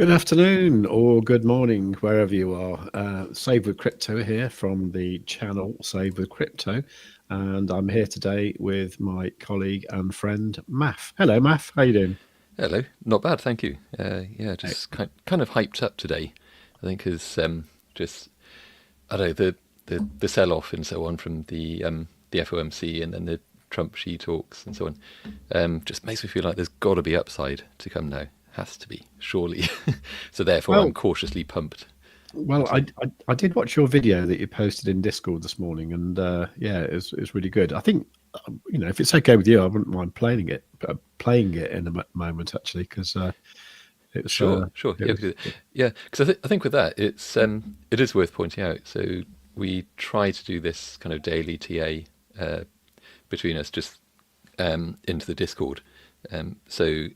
Good afternoon or good morning, wherever you are. Save with Crypto here from the channel Save with Crypto, and I'm here today with my colleague and friend Maff. Hello, Maff. How you doing? Hello, not bad, thank you. Yeah, Hey. just kind of hyped up today. I think is just I don't know the sell off and so on from the FOMC and then the Trump Xi talks and so on. Just makes me feel like there's got to be upside to come now. Has to be surely. So therefore, I'm Well, cautiously pumped. well, I did watch your video that you posted in Discord this morning, and yeah, it was really good. I think if it's okay with you, I wouldn't mind playing it in a moment actually, because it's Sure, it yeah, we was could do that. Yeah, because I think with that, it is worth pointing out. So we try to do this kind of daily TA between us, just into the Discord. So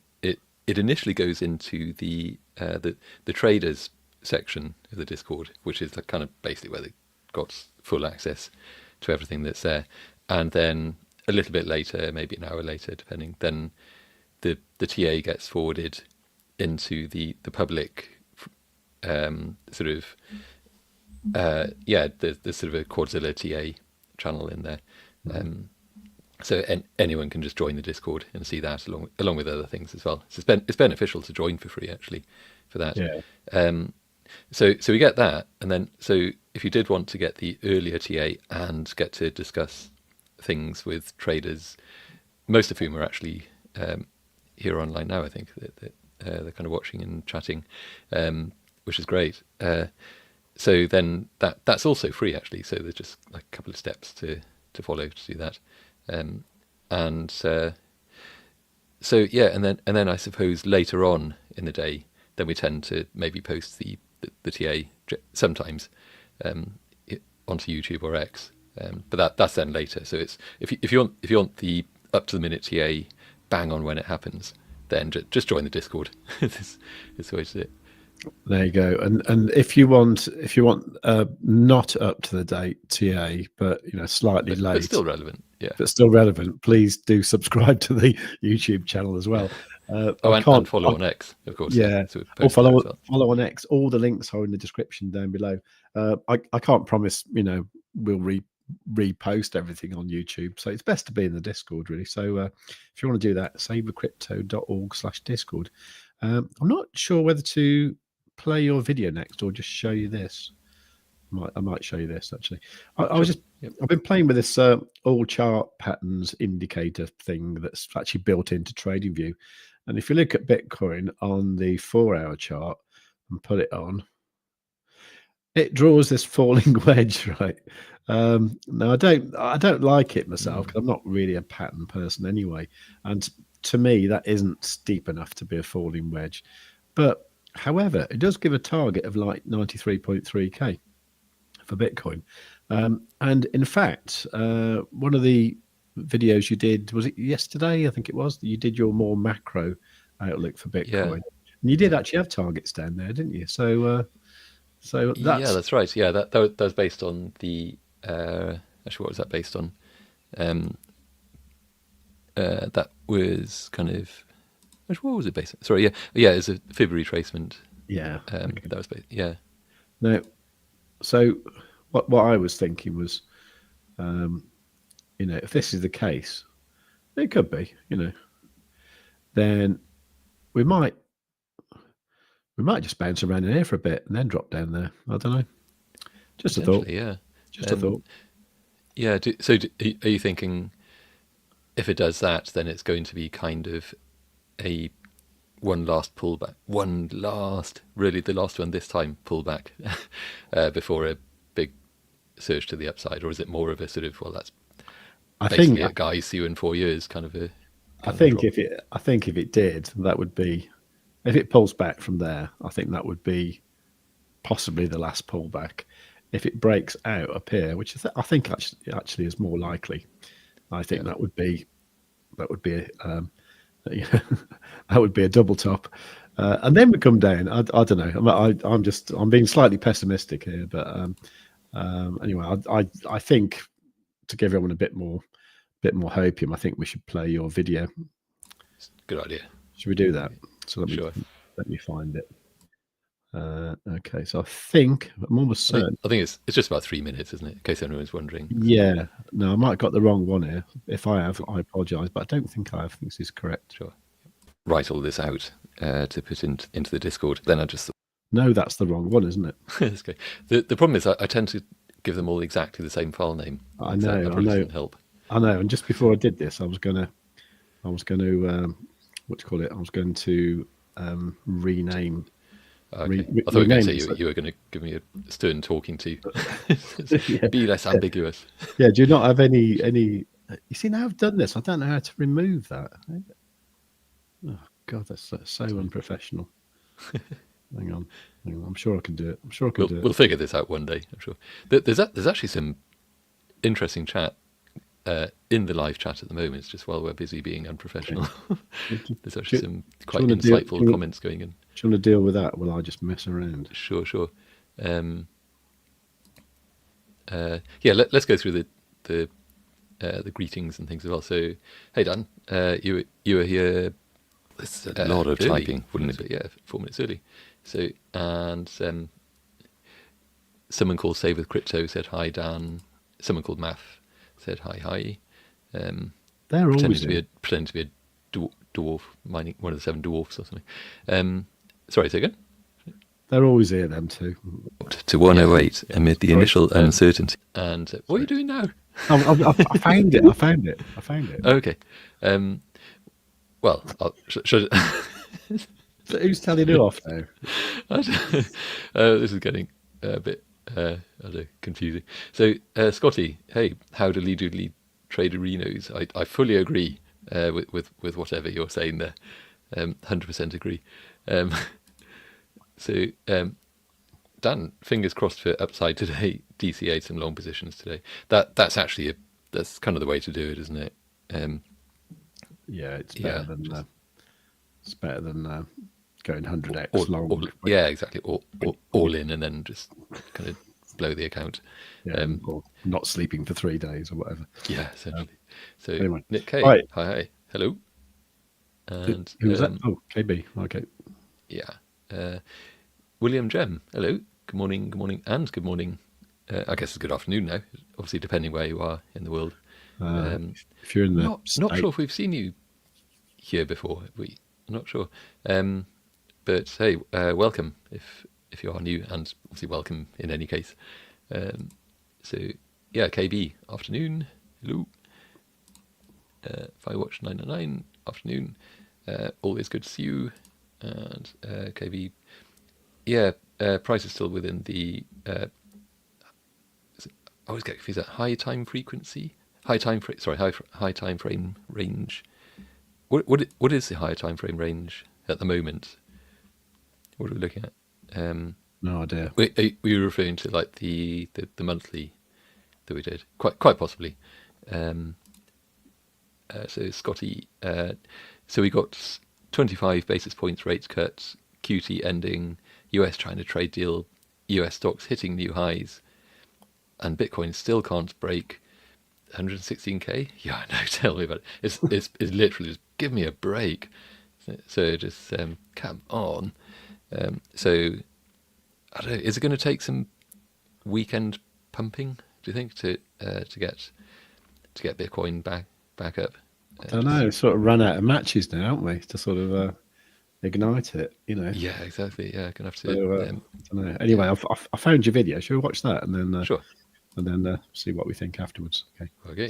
it initially goes into the traders section of the Discord, which is the kind of basically where they got full access to everything that's there, and then a little bit later, maybe an hour later, depending, then the TA gets forwarded into the public sort of the sort of a Quadzilla TA channel in there. Um, so anyone can just join the Discord and see that along with other things as well. So it's beneficial to join for free actually for that. yeah. Um, so we get that, and then so if you did want to get the earlier TA and get to discuss things with traders, most of whom are actually here online now, I think that they're kind of watching and chatting, which is great. So then that's also free actually. So there's just like a couple of steps to follow to do that, and so yeah, and then I suppose later on in the day, then we tend to maybe post the TA sometimes onto YouTube or X, but that's then later. So it's if you want the up to the minute TA bang on when it happens, then just join the Discord. It's the way to do it. There you go. And if you want not up to the date TA, but slightly But late, still relevant. Yeah. but still relevant, please do subscribe to the YouTube channel as well. Oh, I can't. and follow on X, of course. Yeah. Yeah, So we've or posted there as well. follow on X. All the links are in the description down below. I can't promise we'll repost everything on YouTube, so it's best to be in the Discord really. So if you want to do that, savewithcrypto.org/discord. I'm not sure whether to play your video next or just show you this. I might show you this actually. Sure. Yep. I've been playing with this all chart patterns indicator thing that's actually built into TradingView. And if you look at Bitcoin on the 4-hour chart and put it on, it draws this falling wedge, right? Now I don't like it myself because I'm not really a pattern person anyway. And to me, that isn't steep enough to be a falling wedge. But however, it does give a target of like 93.3K for Bitcoin. And in fact, one of the videos you did, was it yesterday? I think it was. You did your more macro outlook for Yeah. Bitcoin, and you did actually have targets down there, didn't you? So Yeah, that's that's right. Yeah, that was based on the actually what was that based on? Um, that was kind of actually, what was it based on? Sorry, yeah, it's a fib retracement. yeah. Okay. That was based. Yeah, Now, so what I was thinking was, if this is the case, it could be, then we might just bounce around in here for a bit and then drop down there. I don't know. Just a thought. potentially. Yeah. Just a Um, thought. yeah. Are you thinking if it does that, then it's going to be kind of a one last pullback, really the last one this time pullback before a big surge to the upside, or is it more of a sort of, well, that's I think basically a guy see you in 4 years kind of a I kind of a think drop? if it did, that would be, if it pulls back from there, I think that would be possibly the last pullback. If it breaks out up here, which I think actually is more likely, I think Yeah. that would be that would be a double top, and then we come down. I don't know. I'm being slightly pessimistic here, but anyway, I think to give everyone a bit more hopium, I think we should play your video. Good idea. Should we do that? So Sure. let me find it. Okay, so I think I'm almost certain. I think it's just about 3 minutes, isn't it? In case anyone's wondering. Yeah, no, I might have got the wrong one here. If I have, I apologise, but I don't think I have. I think this is correct. Sure. Write all this out to put into the Discord. Then I just No, that's the wrong one, isn't it? That's okay. The problem is I tend to give them all exactly the same file name. I So know, that I probably know. doesn't help. I know. And just before I did this, I was going to, what do you call it? I was going to rename. Okay. I thought you were going to say you were going to give me a stern talking to. Yeah. Be less ambiguous. Yeah. Do you not have any? You see, now I've done this, I don't know how to remove that. Oh God, that's so unprofessional. Hang on. I'm sure I can do it. I'm sure I can do it. We'll figure this out one day, I'm sure. There's actually some interesting chat in the live chat at the moment. It's just while we're busy being unprofessional. There's actually some quite insightful comments going in. Do you want to deal with that? Will I just mess around? Sure. Yeah, let's go through the greetings and things as well. So, hey Dan, you were here. It's a lot of early, typing, wouldn't it? Yeah, 4 minutes early. So, and someone called SaveWithCrypto said hi Dan. Someone called Maff said hi. They're always pretending to be a dwarf, mining one of the 7 dwarfs or something. Sorry, say again. They're always here, them too. To 108 amid the initial uncertainty. And what are you doing now? I found it. I found it. Okay. Well, should So who's telling you off now? This is getting a bit confusing. So, Scotty, hey, howdily doodly traderinos. I fully agree with whatever you're saying there. 100% agree. So, Dan, fingers crossed for upside today. DCA some long positions today. That's actually that's kind of the way to do it, isn't it? Yeah, it's better than going 100x long. Yeah, exactly. All in and then just kind of blow the account. Yeah, or not sleeping for 3 days or whatever. Yeah, essentially. So anyway, Nick K, right. hi, hello. And who was that? Oh, KB. Okay. Yeah. William Gem, hello. Good morning, and good morning. I guess it's good afternoon now. Obviously, depending where you are in the world. If you're in the not sure if we've seen you here before. I'm not sure. But hey, welcome if you are new, and obviously welcome in any case. So yeah, KB, afternoon. Hello. Firewatch 999, afternoon. Always good to see you. And KB, yeah, price is still within the. I always get confused. High time frequency, high time frame range. What is the high time frame range at the moment? What are we looking at? No idea. Were you referring to like the monthly that we did? Quite possibly. So Scotty, so we got 25 basis points rates cuts, QT ending, US-China trade deal, US stocks hitting new highs, and Bitcoin still can't break 116k. Yeah, I know. Tell me about it. It's literally just give me a break. So just come on. So I don't know. Is it going to take some weekend pumping? Do you think to get Bitcoin back up? I don't know. Sort of run out of matches now, aren't we? To sort of ignite it, you know. Yeah, exactly. Yeah, gonna have to. So, I don't know. Anyway, I found your video. Shall we watch that and then sure. And then see what we think afterwards. Okay.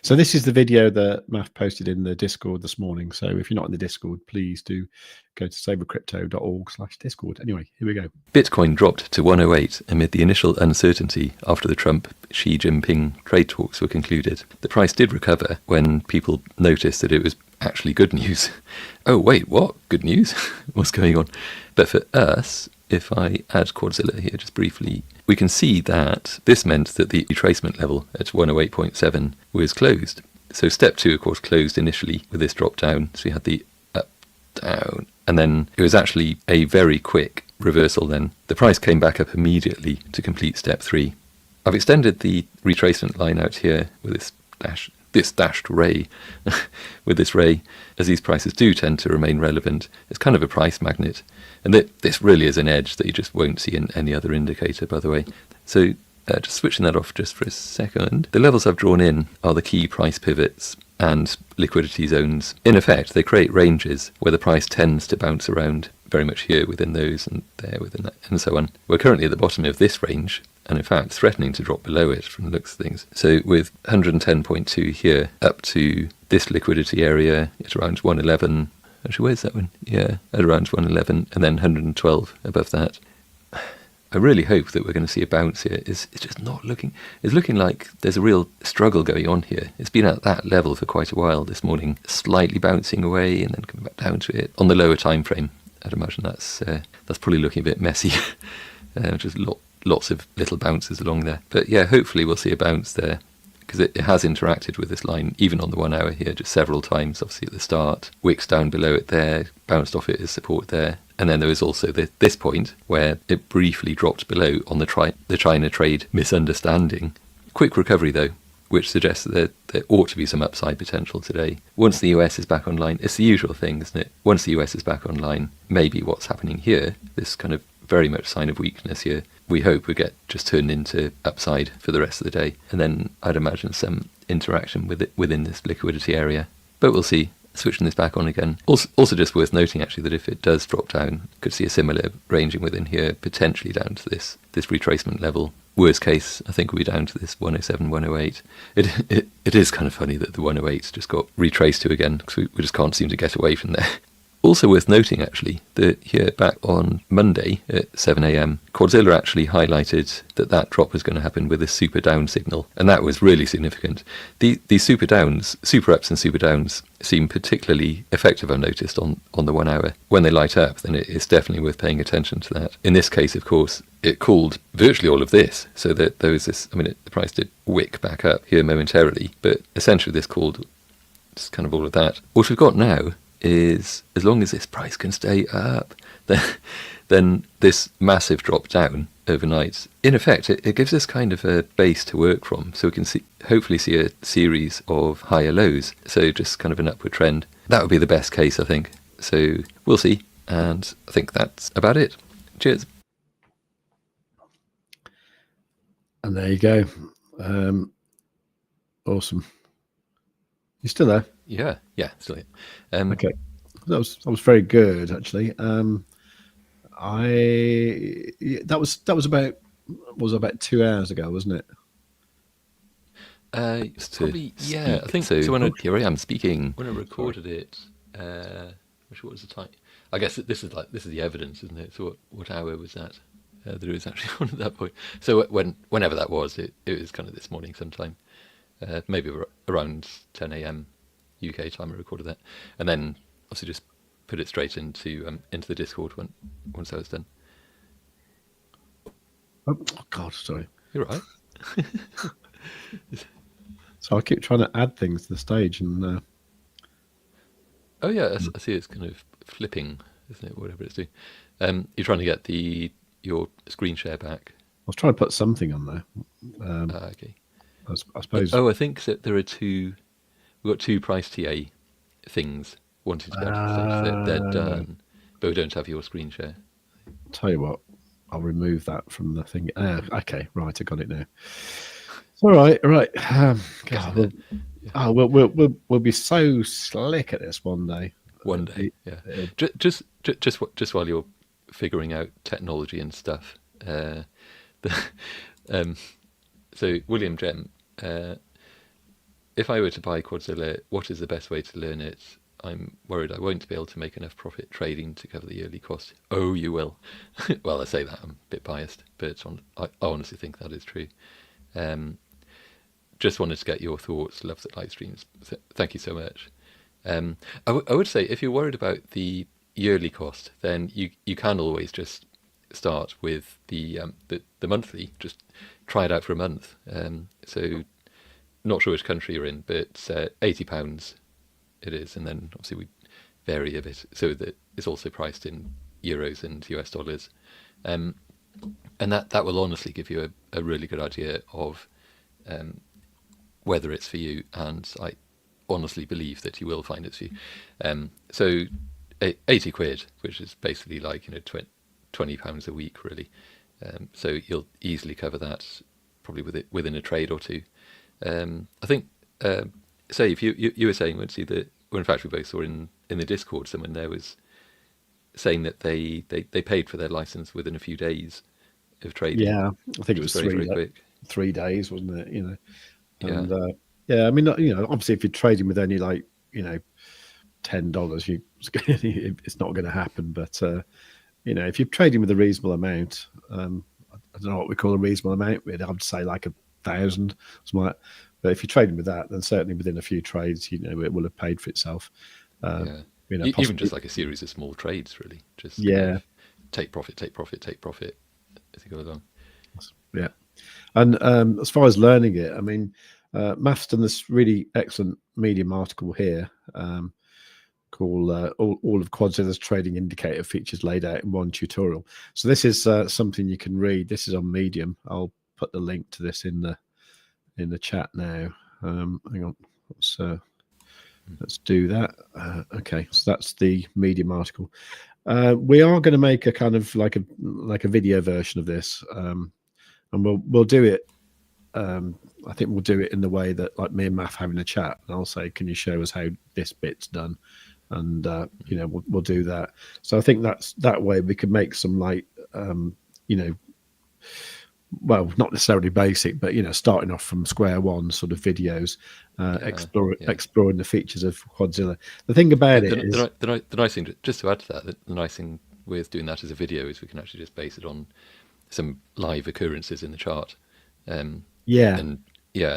So this is the video that Maff posted in the Discord this morning. So if you're not in the Discord, please do go to savewithcrypto.org/Discord. Anyway, here we go. Bitcoin dropped to 108 amid the initial uncertainty after the Trump-Xi Jinping trade talks were concluded. The price did recover when people noticed that it was actually good news. Oh, wait, what? Good news? What's going on? But for us, if I add Quadzilla here just briefly, we can see that this meant that the retracement level at 108.7 was closed. So step 2, of course, closed initially with this drop down. So we had the up, down, and then it was actually a very quick reversal then. The price came back up immediately to complete step 3. I've extended the retracement line out here with this this dashed ray with this ray, as these prices do tend to remain relevant. It's kind of a price magnet. And this really is an edge that you just won't see in any other indicator, by the way. So just switching that off just for a second. The levels I've drawn in are the key price pivots and liquidity zones. In effect, they create ranges where the price tends to bounce around very much here within those and there within that, and so on. We're currently at the bottom of this range, and in fact threatening to drop below it from the looks of things. So with 110.2 here up to this liquidity area, it's around 111. Actually, where's that one? Yeah, at around 111, and then 112 above that. I really hope that we're going to see a bounce here. It's just not looking... It's looking like there's a real struggle going on here. It's been at that level for quite a while this morning, slightly bouncing away and then coming back down to it. On the lower time frame, I'd imagine that's probably looking a bit messy. Just lots of little bounces along there. But yeah, hopefully we'll see a bounce there, because it has interacted with this line, even on the 1 hour here, just several times, obviously at the start. Wicks down below it there, bounced off it as support there. And then there was also this point where it briefly dropped below on the China trade misunderstanding. Quick recovery though, which suggests that there ought to be some upside potential today. Once the US is back online, it's the usual thing, isn't it? Once the US is back online, maybe what's happening here, this kind of very much sign of weakness here, we hope will get just turned into upside for the rest of the day. And then I'd imagine some interaction with it within this liquidity area. But we'll see. Switching this back on again. Also just worth noting actually that if it does drop down, could see a similar ranging within here, potentially down to this retracement level. Worst case, I think we'll be down to this 107, 108. It is kind of funny that the 108 just got retraced to again, because we just can't seem to get away from there. Also worth noting, actually, that here back on Monday at 7 a.m, Quadzilla actually highlighted that drop was going to happen with a super down signal, and that was really significant. These super downs, super ups and super downs, seem particularly effective, I've noticed, on the 1 hour. When they light up, then it's definitely worth paying attention to that. In this case, of course, it cooled virtually all of this, so that there was this, the price did wick back up here momentarily, but essentially this cooled just kind of all of that. What we've got now is, as long as this price can stay up, then this massive drop down overnight, in effect, it gives us kind of a base to work from, so we can hopefully see a series of higher lows, so just kind of an upward trend. That would be the best case, I think. So we'll see, and I think that's about it. Cheers. And there you go. Awesome. You still there? Yeah, still here. Okay, that was very good actually. That was about 2 hours ago, wasn't it? It's probably, yeah. I think so. Here I am speaking. When I recorded it, what was the time? I guess this is the evidence, isn't it? So what hour was that? That it was actually on at that point. So whenever that was, it was kind of this morning sometime, maybe around 10 a.m. UK time I recorded that, and then obviously just put it straight into the Discord once I was done. Oh God, sorry. You're right. So I keep trying to add things to the stage, and oh yeah, I see it's kind of flipping, isn't it? Whatever it's doing. You're trying to get your screen share back. I was trying to put something on there. Okay. I suppose. I think that there are two. We've got two price TA things wanting to go to the stage. They're done, but we don't have your screen share. Tell you what, I'll remove that from the thing. Okay, right, I got it now. All right. God, we'll be so slick at this one day. One day, yeah. Just while you're figuring out technology and stuff. So William Gem. If I were to buy Quadzilla, what is the best way to learn it? I'm worried I won't be able to make enough profit trading to cover the yearly cost. Oh, you will. Well, I say that, I'm a bit biased, but I honestly think that is true. Just wanted to get your thoughts. Love the live streams. Thank you so much. I would say if you're worried about the yearly cost, then you can always just start with the monthly. Just try it out for a month. So not sure which country you're in, but £80 it is, and then obviously we vary a bit so that it's also priced in euros and US dollars, and that will honestly give you a really good idea of whether it's for you, and I honestly believe that you will find it's for you. So 80 quid, which is basically like, you know, £20 a week really. So you'll easily cover that probably within a trade or two. I think, say if you were saying, Winsy, that, well, in fact we both saw in the Discord someone there was saying that they paid for their license within a few days of trading. Yeah, I think it was very quick. 3 days, wasn't it? You know, and Yeah. yeah, I mean, you know, obviously if you're trading with only like, you know, $10, it's not going to happen. But you know, if you're trading with a reasonable amount, I don't know what we call a reasonable amount. I'd say like 1,000, something like that. But if you're trading with that, then certainly within a few trades, you know, it will have paid for itself. Yeah. You know, Even just like a series of small trades, really. Just yeah, take profit as you go along. Yeah. And as far as learning it, I mean, Maff's done this really excellent Medium article here called all of Quadzilla's trading indicator features laid out in one tutorial. So this is something you can read. This is on Medium. I'll put the link to this in the chat now. Hang on. Let's do that. Okay, so that's the Medium article. We are going to make a kind of like a video version of this, and we'll do it. I think we'll do it in the way that, like, me and Maff having a chat, and I'll say, "Can you show us how this bit's done?" And you know, we'll do that. So I think that way we could make some, like, you know, well, not necessarily basic, but, you know, starting off from square one sort of videos, exploring the features of Quadzilla. The thing about it is the nice thing, just to add to that, the nice thing with doing that as a video is we can actually just base it on some live occurrences in the chart. And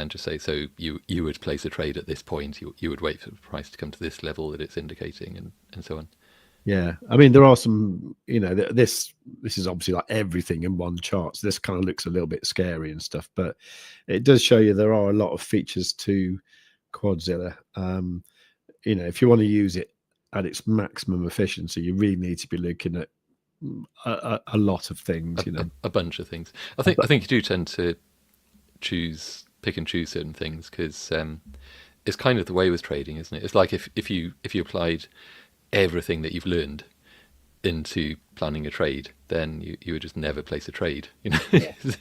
just say, so you would place a trade at this point, you would wait for the price to come to this level that it's indicating, and so on. Yeah, I mean, there are some, you know, this is obviously like everything in one chart, so this kind of looks a little bit scary and stuff, but it does show you there are a lot of features to Quadzilla. You know, if you want to use it at its maximum efficiency, you really need to be looking at a lot of things, you know, a bunch of things. I think you do tend to pick and choose certain things, because it's kind of the way with trading, isn't it? It's like if you applied everything that you've learned into planning a trade, then you would just never place a trade, you know. It's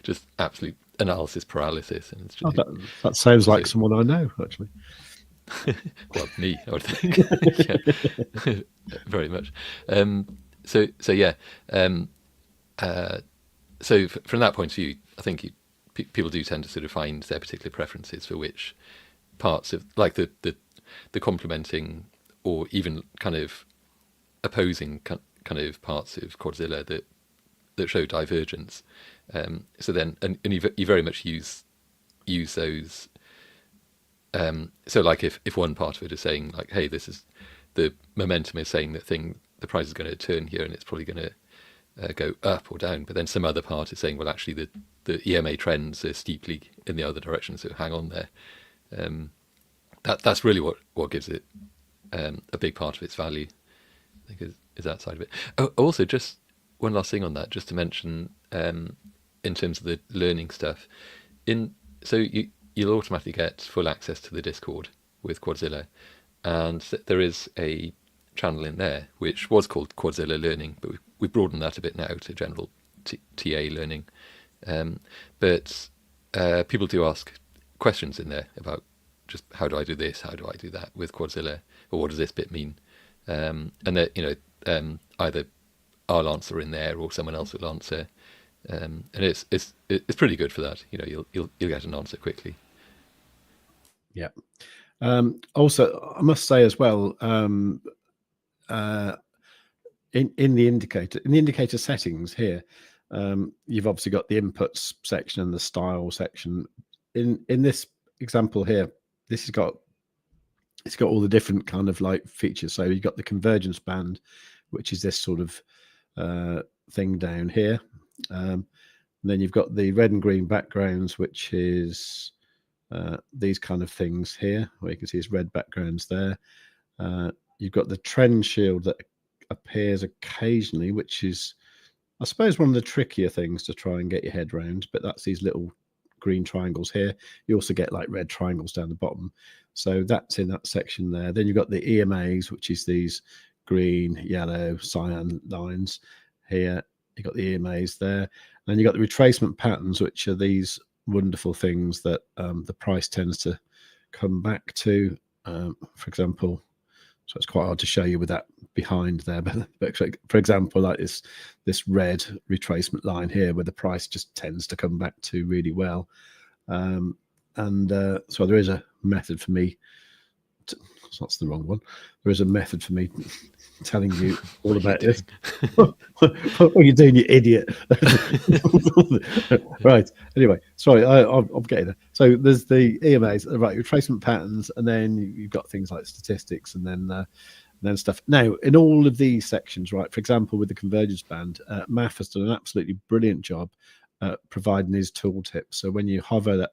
just absolute analysis paralysis, and it's just, that sounds like someone I know, actually. Well, me, I would think. Yeah. Very much. So from that point of view, I think people do tend to sort of find their particular preferences for which parts of, like, the complementing or even kind of opposing kind of parts of Quadzilla that show divergence. So then, and you very much use those. So like if one part of it is saying, like, hey, this is the momentum is saying that the price is going to turn here and it's probably going to go up or down, but then some other part is saying, well, actually the EMA trends are steeply in the other direction, so hang on there. That's really what gives it a big part of its value, I think, is that side of it. Oh, also, just one last thing on that, just to mention, in terms of the learning stuff, so you'll automatically get full access to the Discord with Quadzilla, and there is a channel in there which was called Quadzilla Learning, but we broadened that a bit now to general TA learning. But people do ask questions in there about just how do I do this, how do I do that with Quadzilla, or what does this bit mean? And that, you know, either I'll answer in there or someone else will answer, and it's pretty good for that. You know, you'll get an answer quickly. Yeah. Also, I must say as well, in the indicator settings here, you've obviously got the inputs section and the style section. In this example here, it's got all the different kind of like features. So you've got the convergence band, which is this sort of thing down here. And then you've got the red and green backgrounds, which is these kind of things here, where you can see it's red backgrounds there. You've got the trend shield that appears occasionally, which is, I suppose, one of the trickier things to try and get your head around, but that's these little green triangles here. You also get like red triangles down the bottom. So that's in that section there. Then you've got the EMAs, which is these green, yellow, cyan lines here. You've got the EMAs there. And you've got the retracement patterns, which are these wonderful things that the price tends to come back to. For example, so it's quite hard to show you with that behind there, but for example, like this red retracement line here, where the price just tends to come back to really well. So there is a method for me. That's the wrong one. There is a method for me telling you all about this. What are you doing, you idiot? Right. Anyway, sorry, I'm getting there. So there's the EMAs, right? Retracement patterns, and then you've got things like statistics, and then stuff. Now, in all of these sections, right? For example, with the convergence band, Maff has done an absolutely brilliant job providing his tooltip. So when you hover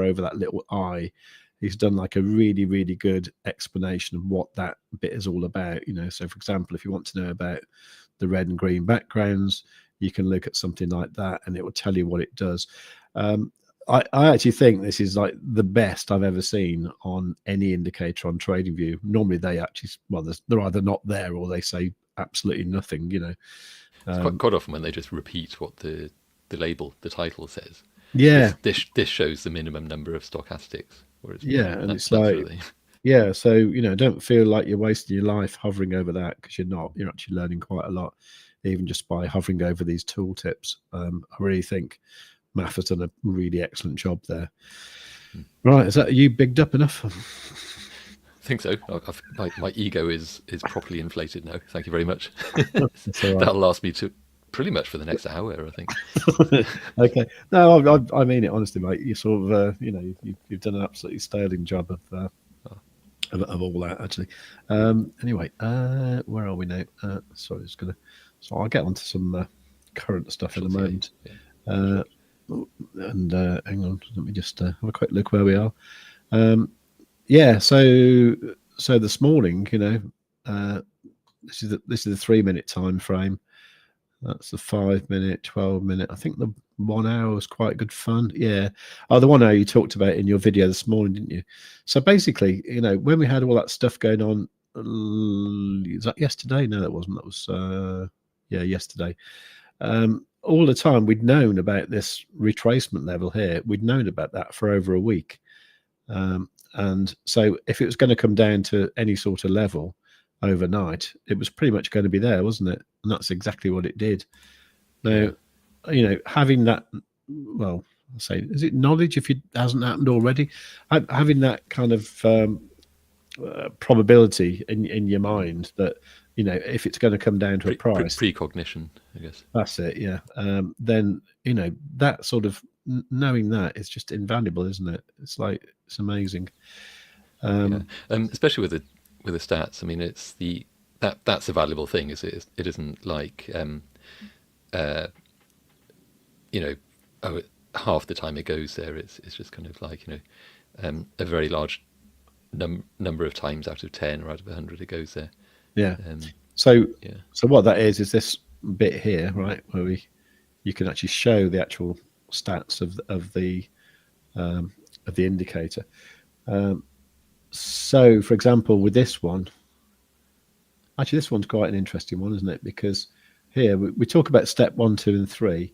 over that little eye, he's done like a really, really good explanation of what that bit is all about. So for example, if you want to know about the red and green backgrounds, you can look at something like that and it will tell you what it does. I actually think this is like the best I've ever seen on any indicator on TradingView. Normally they actually, they're either not there or they say absolutely nothing, It's quite often when they just repeat what the label, the title says. Yeah. This shows the minimum number of stochastics. And it's like, really... yeah, so don't feel like you're wasting your life hovering over that, because you're not. You're actually learning quite a lot, even just by hovering over these tooltips. I really think Maff has done a really excellent job there. Right, is that, are you bigged up enough? I think so. My ego is properly inflated now. Thank you very much. Right. That'll last me to pretty much for the next hour, I think. Okay. No, I mean it honestly, mate. You sort of, you've done an absolutely sterling job of all that, actually. Anyway, where are we now? So I'll get on to some current stuff in a moment. Yeah. Hang on, let me just have a quick look where we are. So this morning, this is the 3 minute time frame. That's the 5 minute, 12 minute. I think the 1 hour was quite good fun. Yeah. Oh, the 1 hour you talked about in your video this morning, didn't you? So basically, when we had all that stuff going on, is that yesterday? No, that wasn't. That was, yesterday. All the time we'd known about this retracement level here. We'd known about that for over a week. And so if it was going to come down to any sort of level overnight, it was pretty much going to be there, wasn't it? And that's exactly what it did. Now, having that, well, I'll say, is it knowledge if it hasn't happened already? Having that kind of probability in your mind that, if it's going to come down to a price. Precognition, I guess. That's it, yeah. Then, that sort of knowing that is just invaluable, isn't it? It's like, it's amazing. Especially with the stats. I mean, it's that's a valuable thing. It isn't like half the time it goes there. It's just kind of like a very large number of times out of 10 or out of 100 it goes there. Yeah. So what that is this bit here, right, where you can actually show the actual stats of the indicator. So, for example, with this one, actually, this one's quite an interesting one, isn't it? Because here we talk about step 1, 2, and 3.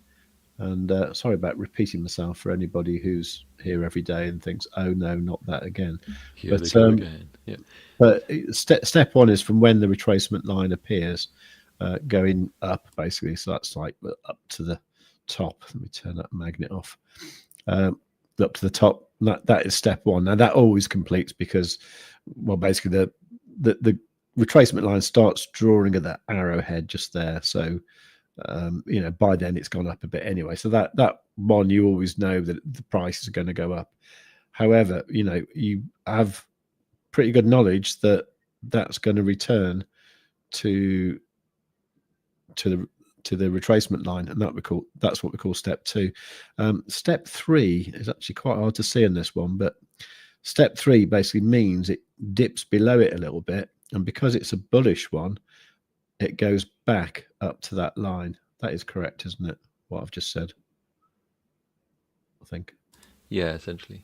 And sorry about repeating myself for anybody who's here every day and thinks, "Oh no, not that again." Here they go again. Yeah. But step 1 is from when the retracement line appears, going up, basically. So that's like up to the top. Let me turn that magnet off. Up to the top. That is step 1. Now that always completes because, well, basically the retracement line starts drawing at that arrowhead just there. So, by then it's gone up a bit anyway. So that one, you always know that the price is going to go up. However, you have pretty good knowledge that that's going to return to the retracement line, and that's what we call step 2. Step 3 is actually quite hard to see in this one, but step 3 basically means it dips below it a little bit, and because it's a bullish one, it goes back up to that line. That is correct, isn't it? What I've just said, I think. Yeah, essentially.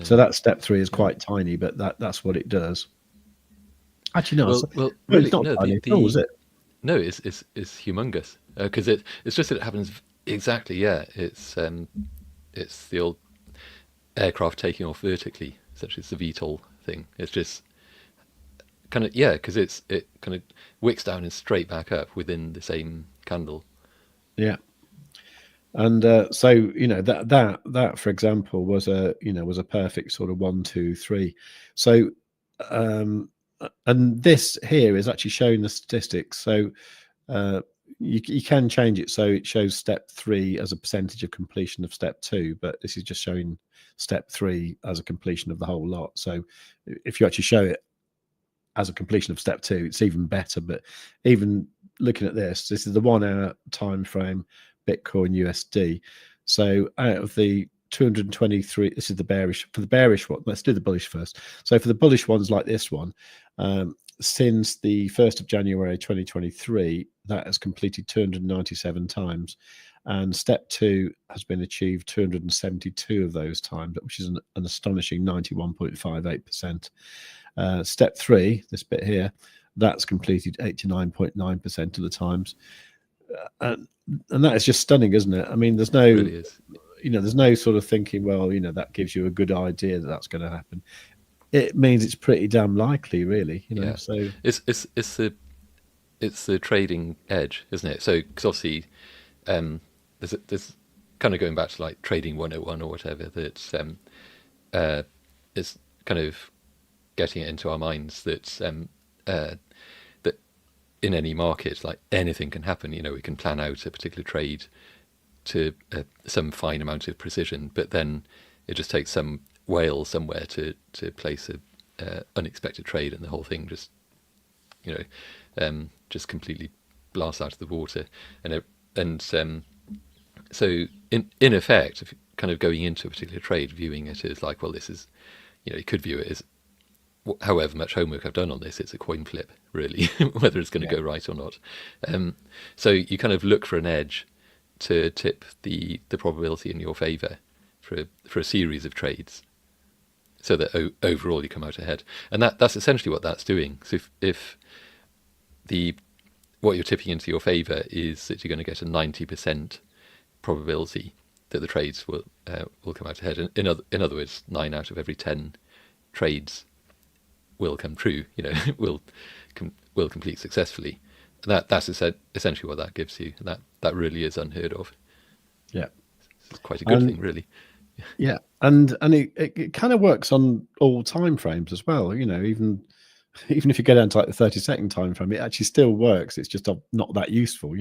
So that step 3 is quite tiny, but that's what it does. Actually, no, Well, it's really, not no. tiny at all, is it? No, it's humongous because it's just that it happens exactly. Yeah, it's the old aircraft taking off vertically. Essentially, it's the VTOL thing. It's just kind of because it kind of wicks down and straight back up within the same candle. Yeah. And so that for example was a perfect sort of 1, 2, 3. So and this here is actually showing the statistics. So you can change it so it shows step 3 as a percentage of completion of step 2, but this is just showing step 3 as a completion of the whole lot. So if you actually show it as a completion of step 2, it's even better. But even looking at this is the 1 hour time frame Bitcoin USD. So out of the 223, this is the bearish. For the bearish one, let's do the bullish first. So for the bullish ones like this one, since the 1st of January 2023, that has completed 297 times. And step 2 has been achieved 272 of those times, which is an astonishing 91.58%. Step 3, this bit here, that's completed 89.9% of the times. And that is just stunning, isn't it? I mean, there's no, It really is. There's no sort of thinking, well, that gives you a good idea that that's going to happen. It means it's pretty damn likely, really. Yeah. So it's the trading edge, isn't it? So because obviously there's kind of going back to like trading 101 or whatever, that it's kind of getting it into our minds that that in any market, like anything can happen. We can plan out a particular trade to some fine amount of precision, but then it just takes some whale somewhere to place a unexpected trade, and the whole thing just just completely blasts out of the water. So in effect, if you're kind of going into a particular trade, viewing it as like, well, this is, you could view it as, however much homework I've done on this, it's a coin flip, really, whether it's going to go right or not. So you kind of look for an edge to tip the probability in your favour for a series of trades, so that overall you come out ahead. And that's essentially what that's doing. So if what you're tipping into your favour is that you're going to get a 90% probability that the trades will come out ahead. In other words, 9 out of every 10 trades will come true. Will complete successfully. And that's essentially what that gives you. And that really is unheard of. Yeah, it's quite a good thing, really. Yeah, and it kind of works on all time frames as well. Even if you go down to like the 30-second time frame, it actually still works. It's just not that useful.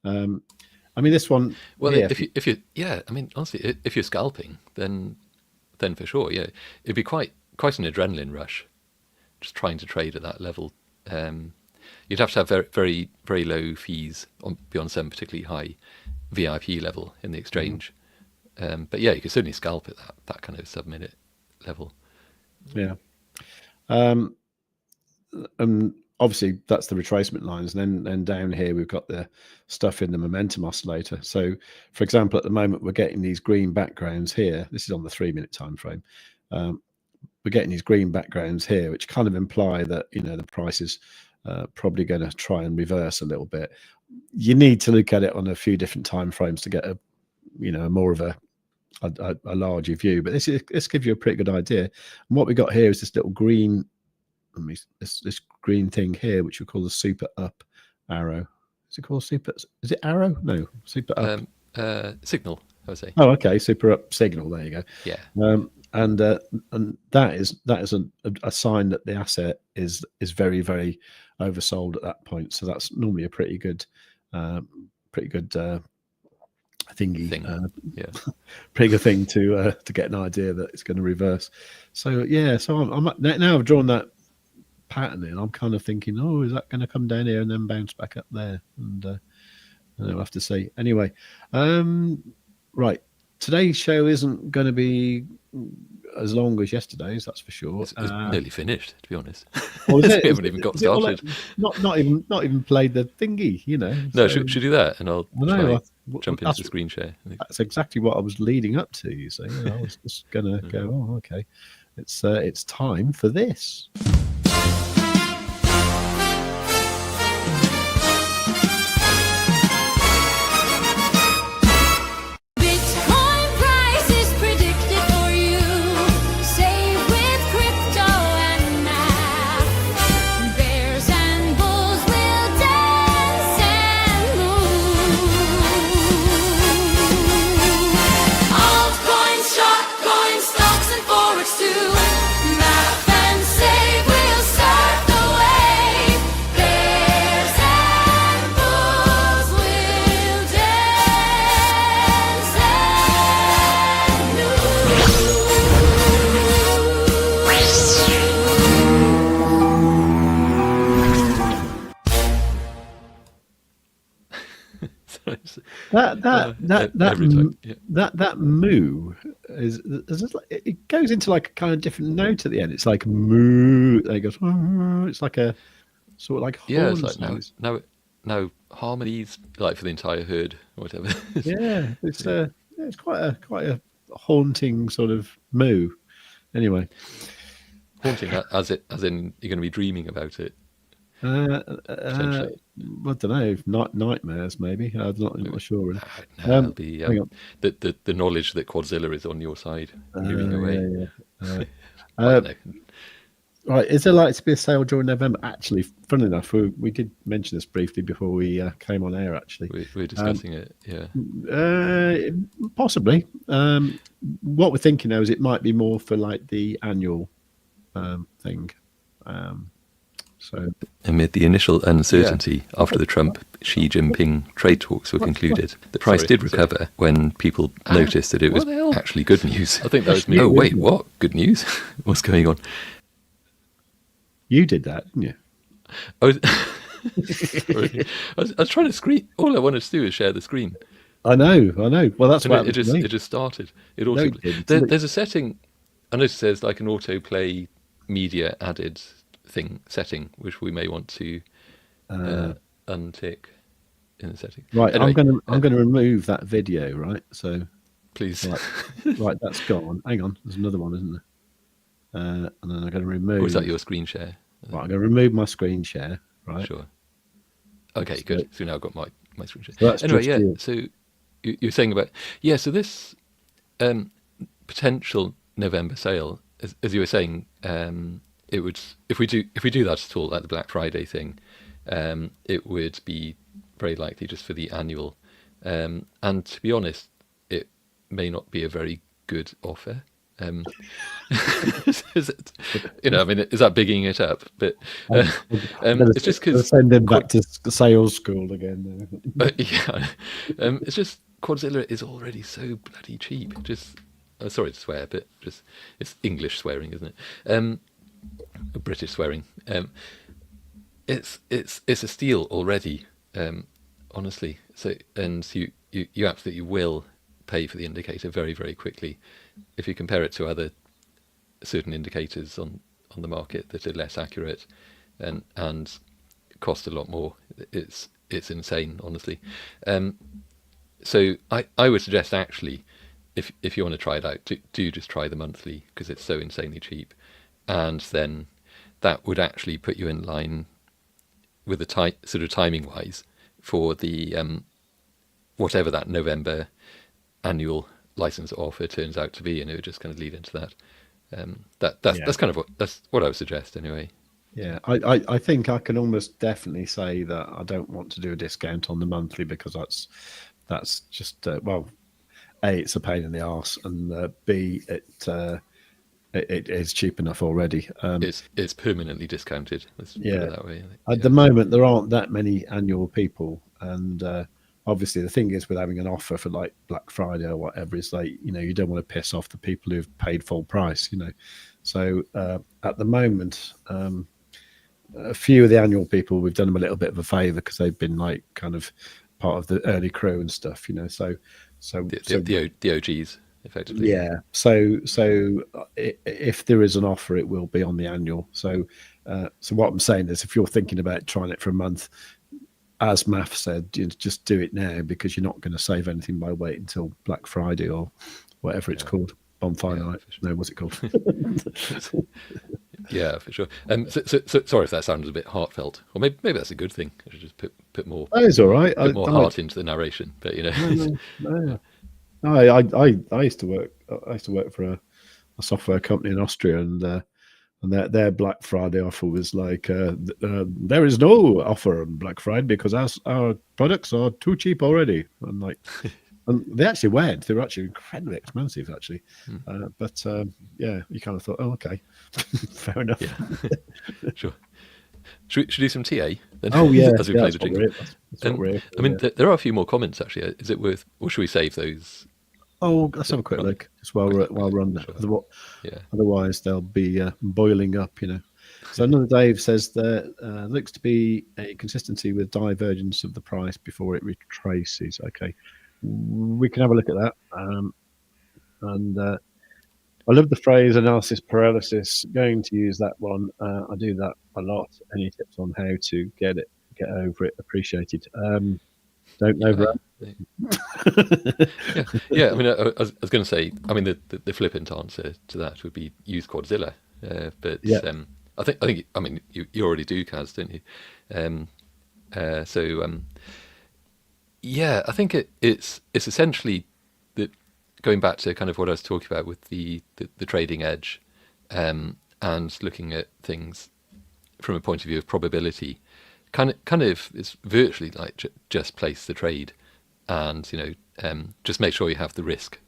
I mean, this one. Well, if you I mean, honestly, if you're scalping, then for sure, yeah, it'd be quite an adrenaline rush, just trying to trade at that level. You'd have to have very, very, very low fees beyond some particularly high VIP level in the exchange. But yeah, you could certainly scalp at that kind of sub-minute level. Yeah. Obviously, that's the retracement lines. And then down here, we've got the stuff in the momentum oscillator. So, for example, at the moment, we're getting these green backgrounds here. This is on the 3-minute time frame. We're getting these green backgrounds here, which kind of imply that, the price is probably going to try and reverse a little bit. You need to look at it on a few different time frames to get a more of a larger view. But this gives you a pretty good idea. And what we got here is this little green, this green thing here, which we call the super up arrow. Is it called super? Is it arrow? No, super up. Signal, I would say. Oh, okay, super up signal. There you go. Yeah. And that is a sign that the asset is very, very oversold at that point. So that's normally a pretty good thingy. Yeah. Pretty good thing to get an idea that it's going to reverse. So yeah, so I'm now I've drawn that pattern in. I'm kind of thinking, oh, is that going to come down here and then bounce back up there? And we'll have to see. Anyway, right. Today's show isn't going to be as long as yesterday's, that's for sure. It's nearly finished, to be honest. Well, we haven't even got started. Not even played the thingy, No, should we do that? And I'll try. jump into screen share. That's exactly what I was leading up to. You see, I was just gonna go, oh, okay, it's time for this. That moo is it goes into like a kind of different note at the end. It's like moo. It goes. It's like a sort of like horn it's like now harmonies like for the entire herd or whatever. Yeah, it's quite a haunting sort of moo. Anyway, haunting as in you're going to be dreaming about it. I don't know. Nightmares, maybe. I'm not sure. Really. No, it'll be the knowledge that Quadzilla is on your side, moving away. Right, is there likely to be a sale during November? Actually, funnily enough, we did mention this briefly before we came on air. Actually, we were discussing it. Yeah, possibly. What we're thinking now is it might be more for like the annual thing. So, amid the initial uncertainty after the Trump-Xi Jinping trade talks were concluded, the price did recover when people noticed that it was actually good news. I think that was me. Oh, wait, what? Good news? What's going on? You did that, didn't you? I was trying to screen. All I wanted to do is share the screen. I know. Well, that's why it just started. There's a setting. I noticed there's like an autoplay media added setting which we may want to untick in the setting. Right, anyway, I'm going to remove that video. Right, so please. Right, that's gone. Hang on, there's another one, isn't there? And then I'm going to remove. Or is that your screen share? Right, I'm going to remove my screen share. Right. Sure. Okay, good. So now I've got my screen share. So anyway, yeah. So you're saying about so this potential November sale, as you were saying, it would if we do that at all, like the Black Friday thing, it would be very likely just for the annual. And to be honest, it may not be a very good offer. Is it, I mean, is that bigging it up? But it's just because send him back to sales school again. It's just Quadzilla is already so bloody cheap. Just sorry to swear, but just it's English swearing, isn't it? British swearing. It's a steal already, honestly. So and you absolutely will pay for the indicator very, very quickly if you compare it to other certain indicators on the market that are less accurate and cost a lot more. It's insane, honestly. So I would suggest actually, if you want to try it out, do just try the monthly because it's so insanely cheap, and then that would actually put you in line with the sort of timing wise for the whatever that November annual license offer turns out to be, and it would just kind of lead into that. That's kind of what I would suggest anyway. Yeah, I think I can almost definitely say that I don't want to do a discount on the monthly because that's just well, A, it's a pain in the arse, and B, it is cheap enough already. It's permanently discounted. Let's put it that way. At the moment, there aren't that many annual people, and obviously the thing is with having an offer for like Black Friday or whatever, is like, you don't want to piss off the people who've paid full price, So at the moment, a few of the annual people, we've done them a little bit of a favour because they've been like kind of part of the early crew and stuff, So the OGs. Effectively. Yeah. So if there is an offer, it will be on the annual. So what I'm saying is, if you're thinking about trying it for a month, as Maff said, just do it now because you're not going to save anything by waiting until Black Friday or whatever it's called. Bonfire night. Sure. No, what's it called? Yeah, for sure. So, sorry if that sounded a bit heartfelt, or maybe that's a good thing. I should just put more. That is all right. Put more heart into the narration, but No. I used to work. I used to work for a software company in Austria, and their Black Friday offer was like, there is no offer on Black Friday because our products are too cheap already. And like, and they actually went. They were actually incredibly expensive, actually. But yeah, you kind of thought, oh, okay, fair enough. Yeah. Sure. Should we do some TA then? Oh yeah, as we play the jingle. I mean, there are a few more comments actually. Is it worth, or should we save those? Oh, let's have a quick look just while we're on that. Sure. Yeah. Otherwise, they'll be boiling up, So another Dave says there looks to be a consistency with divergence of the price before it retraces. Okay, we can have a look at that. And I love the phrase analysis paralysis. Going to use that one. I do that a lot. Any tips on how to get over it? Appreciated. Don't over yeah. I mean, I was going to say. I mean, the flippant answer to that would be use Quadzilla. But yeah. I think. I mean, you already do, Kaz, don't you? Yeah, I think it's essentially that going back to kind of what I was talking about with the trading edge, and looking at things from a point of view of probability. Kind of, it's virtually like just place the trade, and just make sure you have the risk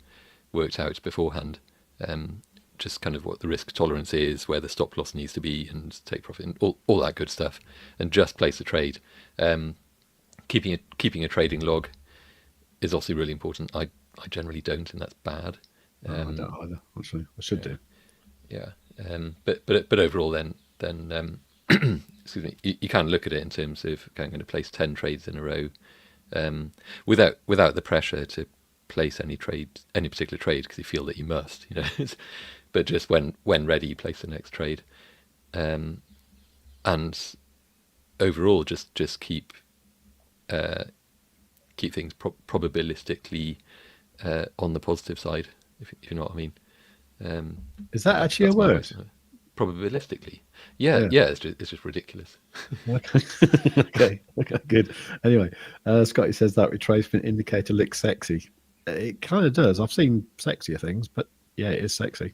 worked out beforehand. Just kind of what the risk tolerance is, where the stop loss needs to be, and take profit, and all that good stuff, and just place the trade. Keeping a trading log is also really important. I generally don't, and that's bad. I don't either. Actually, I should do. Yeah, but overall, then. Excuse me. You can look at it in terms of I'm going to place 10 trades in a row, without the pressure to place any particular trade because you feel that you must, but just when ready, place the next trade, and overall just keep things probabilistically on the positive side, if you know what I mean. Is that actually a word? Probabilistically, yeah. It's just ridiculous. Okay, good. Anyway, Scotty says that retracement indicator looks sexy. It kind of does. I've seen sexier things, but yeah, it is sexy.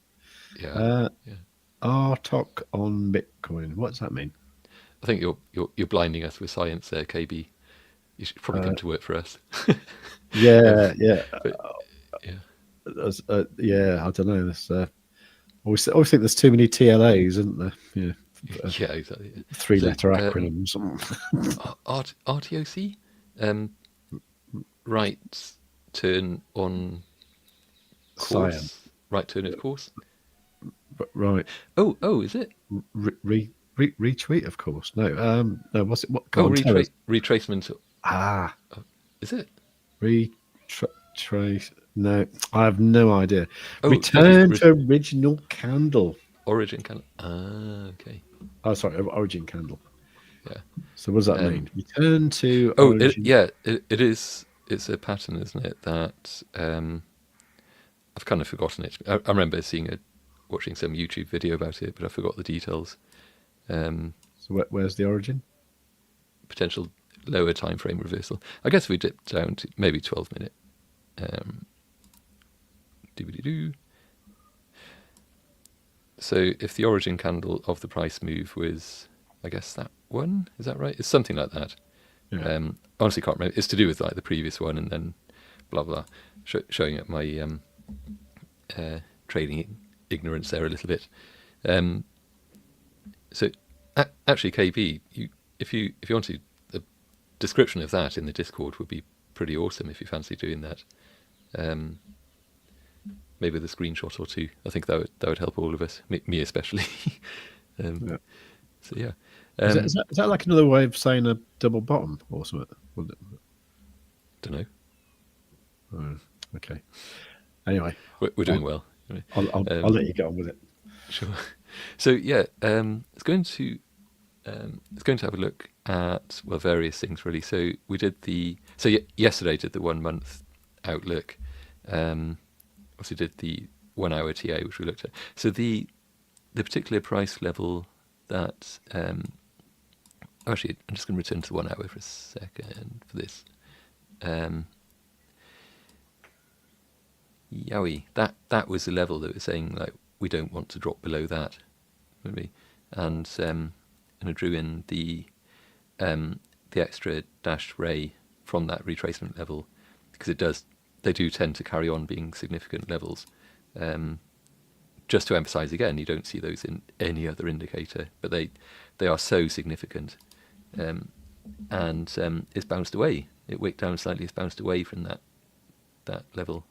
Yeah. RTOC on Bitcoin. What does that mean? I think you're blinding us with science there, KB. You should probably come to work for us. Yeah. But, yeah, I don't know. This. I always think there's too many TLAs, isn't there? Yeah. Yeah, exactly. 3-letter acronyms. RTOC, right turn on course. Science. Right turn of course. Right. Oh, is it? Retweet, of course. No. No. What's it? What? Retracement. Is it? Retrace. No, I have no idea. Return to original candle. Origin candle. Okay. Oh, sorry, origin candle. Yeah. So what does that mean? Return to. Origin. It is. It's a pattern, isn't it? That I've kind of forgotten it. I remember watching some YouTube video about it, but I forgot the details. So where's the origin? Potential lower time frame reversal. I guess we dip down to maybe 12-minute. So if the origin candle of the price move was, I guess that one, is that right? It's something like that. Yeah. Honestly can't remember. It's to do with like the previous one and then blah blah. Showing up my trading ignorance there a little bit. So actually, KB, if you wanted, the description of that in the Discord would be pretty awesome if you fancy doing that. Maybe with a screenshot or two. I think that would help all of us, me especially. Yeah. So yeah, is that like another way of saying a double bottom or something? Don't know. Oh, okay. Anyway, we're doing well. I'll let you get on with it. Sure. So yeah, it's going to have a look at, well, various things really. So we did yesterday did the 1 month outlook. Also did the 1 hour TA, which we looked at. So the particular price level that, actually, I'm just going to return to the 1 hour for a second for this. Yowie, that was the level that was saying like we don't want to drop below that, maybe, and I drew in the extra dashed ray from that retracement level because they do tend to carry on being significant levels. Just to emphasize again, you don't see those in any other indicator, but they are so significant, and it's bounced away. It wicked down slightly. It's bounced away from that level.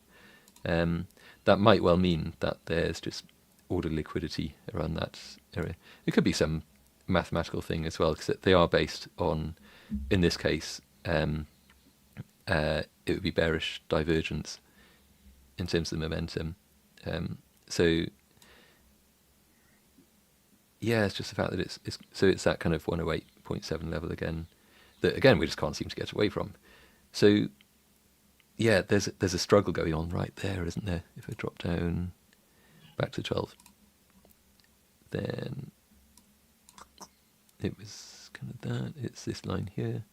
That might well mean that there's just order liquidity around that area. It could be some mathematical thing as well, because they are based on, in this case, it would be bearish divergence in terms of the momentum. So yeah, it's just the fact that it's that kind of 108.7 level again that again we just can't seem to get away from. So yeah, there's a struggle going on right there, isn't there? If I drop down back to 12, then it was kind of that. It's this line here.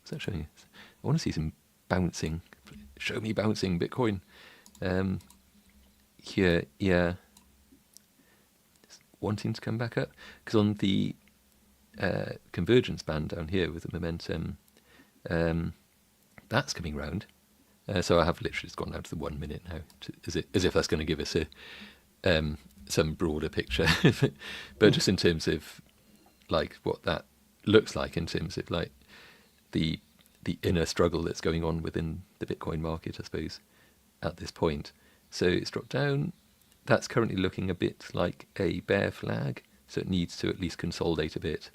What's that showing you? I want to see some bouncing. Show me bouncing Bitcoin. Here, yeah. Just wanting to come back up. Because on the convergence band down here with the momentum, that's coming round. So I have literally just gone down to the 1 minute now, as if that's going to give us some broader picture. But just in terms of like what that looks like in terms of like the inner struggle that's going on within the Bitcoin market, I suppose, at this point. So it's dropped down. That's currently looking a bit like a bear flag, so it needs to at least consolidate a bit,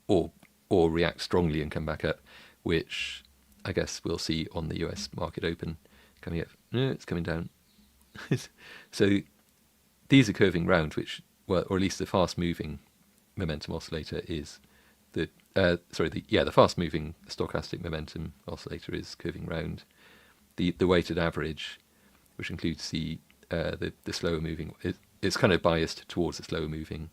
or react strongly and come back up, which I guess we'll see on the US market open coming up. No, it's coming down. So these are curving round, which, well, or at least the fast-moving momentum oscillator is the fast-moving stochastic momentum oscillator is curving round. The weighted average, which includes the slower moving, it's kind of biased towards the slower moving,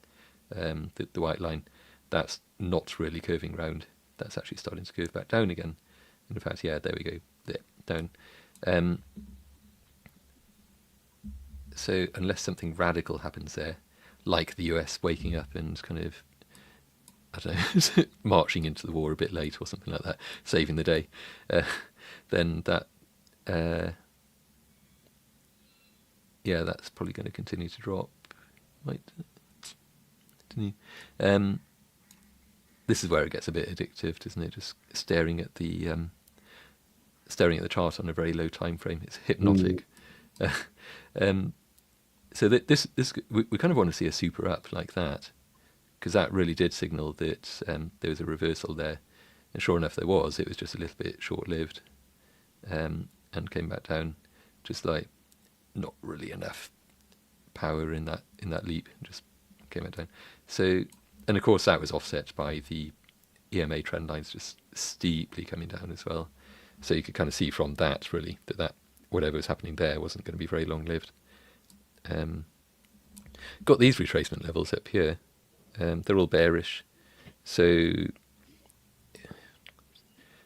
the white line. That's not really curving round. That's actually starting to curve back down again. And in fact, yeah, there we go, there, down. So unless something radical happens there, like the US waking up and kind of, I don't know, marching into the war a bit late or something like that, saving the day, then that, yeah, that's probably going to continue to drop. Might continue. This is where it gets a bit addictive, doesn't it? Just staring at the chart on a very low time frame. It's hypnotic. So that we kind of want to see a super up like that, because that really did signal that there was a reversal there, and sure enough there was. It was just a little bit short-lived, and came back down, just like not really enough power in that leap, just came back down. So, and of course that was offset by the EMA trend lines just steeply coming down as well. So you could kind of see from that really that whatever was happening there wasn't going to be very long-lived. Got these retracement levels up here. They're all bearish. So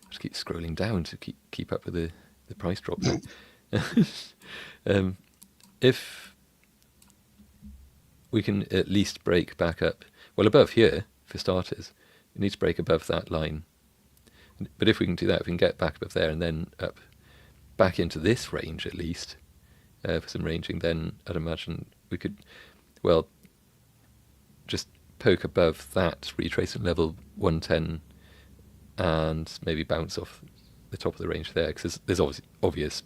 just keep scrolling down to keep up with the price drop. If we can at least break back up, well, above here, for starters, we need to break above that line. But if we can do that, if we can get back above there and then up back into this range at least, for some ranging, then I'd imagine we could, well, just poke above that retracement level 110 and maybe bounce off the top of the range there, because there's obvious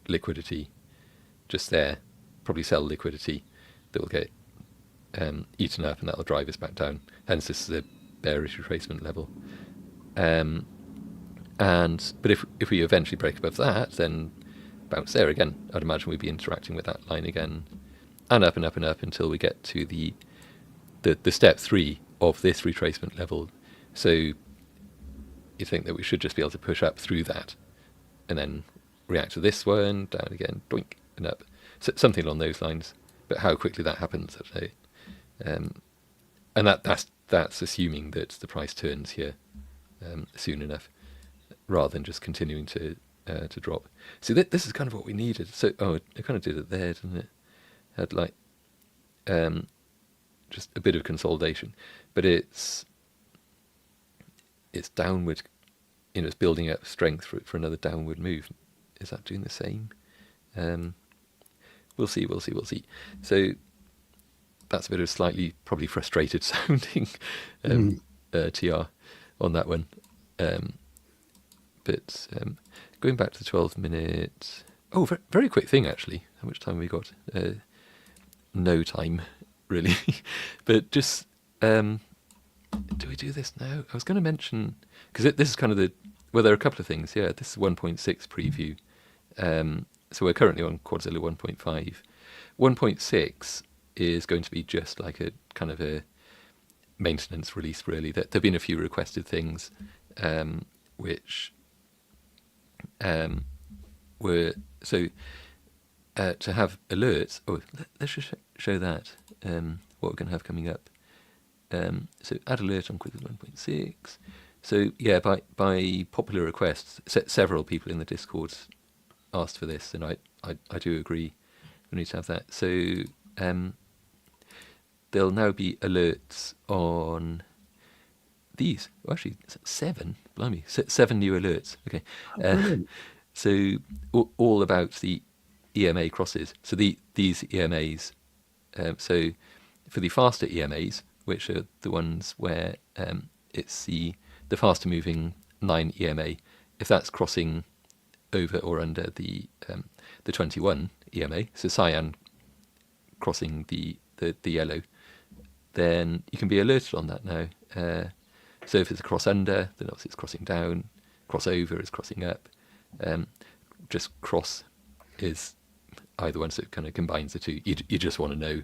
liquidity just there, probably sell liquidity that will get eaten up, and that'll drive us back down. Hence this is a bearish retracement level. But if we eventually break above that, then bounce there again. I'd imagine we'd be interacting with that line again, and up and up and up until we get to the step 3 of this retracement level. So you think that we should just be able to push up through that and then react to this one, down again, doink, and up. So something along those lines. But how quickly that happens, I don't know. And that's assuming that the price turns here soon enough, rather than just continuing to drop. So this is kind of what we needed. So it kind of did it there, didn't it? Had like just a bit of consolidation, but it's downward. It's building up strength for another downward move. Is that doing the same? We'll see. So that's a bit of slightly probably frustrated sounding TR on that one. But going back to the 12-minute... Oh, very quick thing, actually. How much time have we got? No time, really. But just... do we do this now? I was going to mention... Because this is kind of the... Well, there are a couple of things. Yeah, this is 1.6 preview. So we're currently on Quadzilla 1.5. 1.6 is going to be just like a kind of a maintenance release, really. There have been a few requested things, which were... So to have alerts... Oh, let's just show that, what we're going to have coming up. So add alert on Quadzilla 1.6. So yeah, by popular request, several people in the Discord asked for this, and I do agree we need to have that. So there'll now be alerts on these. Well, actually, 7. Blimey, 7 new alerts. Okay, so all about the EMA crosses. So these EMAs. So for the faster EMAs, which are the ones where it's the faster moving 9 EMA, if that's crossing over or under the 21 EMA, so cyan crossing the yellow, then you can be alerted on that now. So if it's a cross under, then obviously it's crossing down. Cross over is crossing up. Just cross is either one, so it kind of combines the two. You just want to know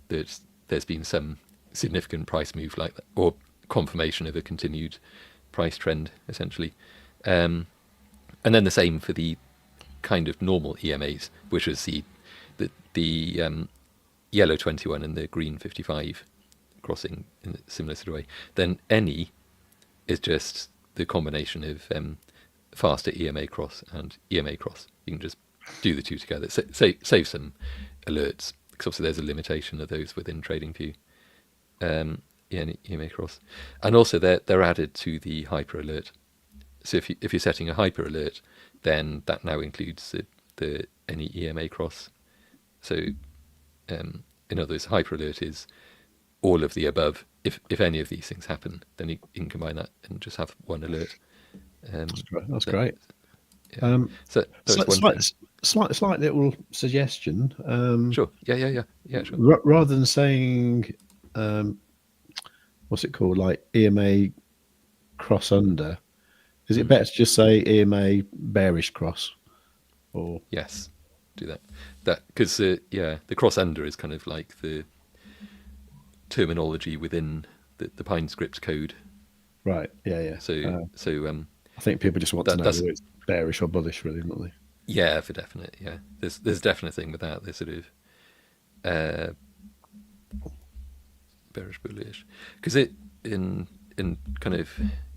that there's been some significant price move like that, or confirmation of a continued price trend, essentially. And then the same for the kind of normal EMAs, which is the yellow 21 and the green 55 crossing in a similar sort of way. Then any is just the combination of faster EMA cross and EMA cross. You can just do the two together. Save some alerts, because obviously there's a limitation of those within TradingView. EMA cross, and also they're added to the hyper alert. So if you're setting a hyper alert, then that now includes the any EMA cross. So in other words, hyper alert is all of the above. If any of these things happen, then you can combine that and just have one alert. That's great. Yeah. So slight little suggestion. Sure. Yeah. Sure. Rather than saying, what's it called, like EMA cross under, is it better to just say EMA bearish cross? Or yes, do that because the cross under is kind of like the terminology within the Pine script code. Right. Yeah. So I think people just want to know whether it's bearish or bullish, really, don't they? Yeah, for definite. Yeah, there's definite thing with that. There's sort of bearish, bullish, because it in kind of